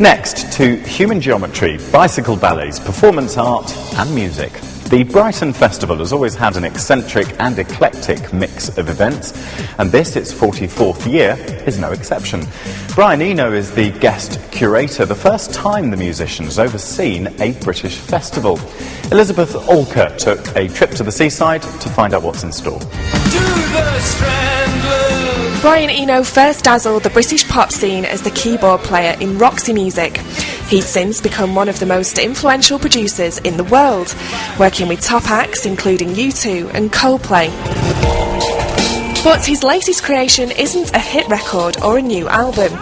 Next, to human geometry, bicycle ballets, performance art and music. The Brighton Festival has always had an eccentric and eclectic mix of events, and this, its 44th year, is no exception. Brian Eno is the guest curator, the first time the musician's overseen a British festival. Elizabeth Alker took a trip to the seaside to find out what's in store. Brian Eno first dazzled the British pop scene as the keyboard player in Roxy Music. He's since become one of the most influential producers in the world, working with top acts including U2 and Coldplay. But his latest creation isn't a hit record or a new album.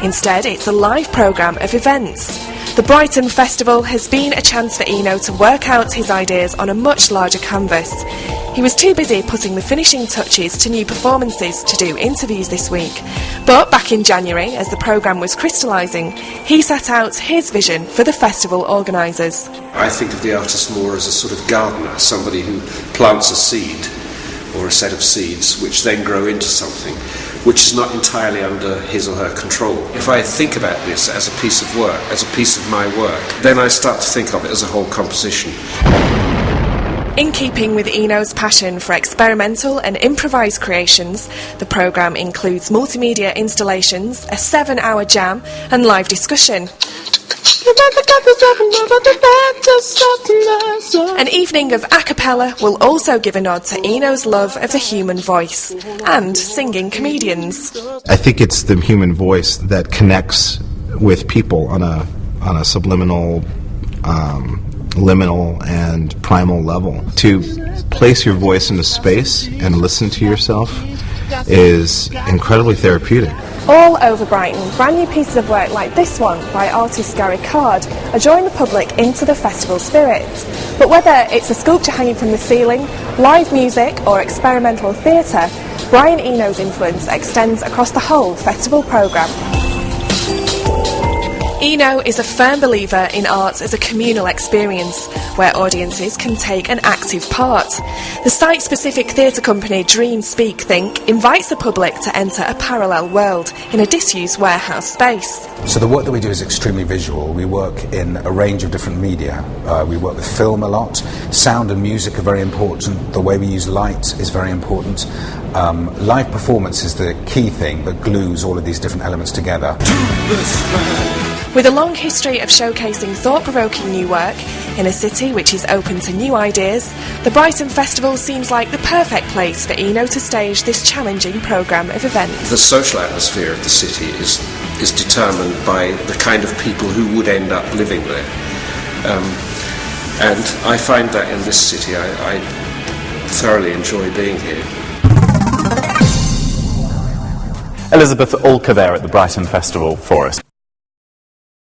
Instead, it's a live programme of events. The Brighton Festival has been a chance for Eno to work out his ideas on a much larger canvas. He was too busy putting the finishing touches to new performances to do interviews this week. But back in January, as the programme was crystallising, he set out his vision for the festival organisers. I think of the artist more as a sort of gardener, somebody who plants a seed or a set of seeds which then grow into something which is not entirely under his or her control. If I think about this as a piece of work, as a piece of my work, then I start to think of it as a whole composition. In keeping with Eno's passion for experimental and improvised creations, the programme includes multimedia installations, a 7-hour jam and live discussion. An evening of a cappella will also give a nod to Eno's love of the human voice and singing comedians. I think it's the human voice that connects with people on a subliminal, liminal and primal level. To place your voice into space and listen to yourself is incredibly therapeutic. All over Brighton, brand new pieces of work like this one by artist Gary Card are drawing the public into the festival spirit. But whether it's a sculpture hanging from the ceiling, live music or experimental theatre, Brian Eno's influence extends across the whole festival programme. Eno is a firm believer in art as a communal experience, where audiences can take an active part. The site-specific theatre company Dream Speak Think invites the public to enter a parallel world in a disused warehouse space. So the work that we do is extremely visual. We work in a range of different media. We work with film a lot. Sound and music are very important. The way we use light is very important. Live performance is the key thing that glues all of these different elements together. With a long history of showcasing thought-provoking new work in a city which is open to new ideas, the Brighton Festival seems like the perfect place for Eno to stage this challenging programme of events. The social atmosphere of the city is determined by the kind of people who would end up living there. And I find that in this city I thoroughly enjoy being here. Elizabeth Alker there at the Brighton Festival for us.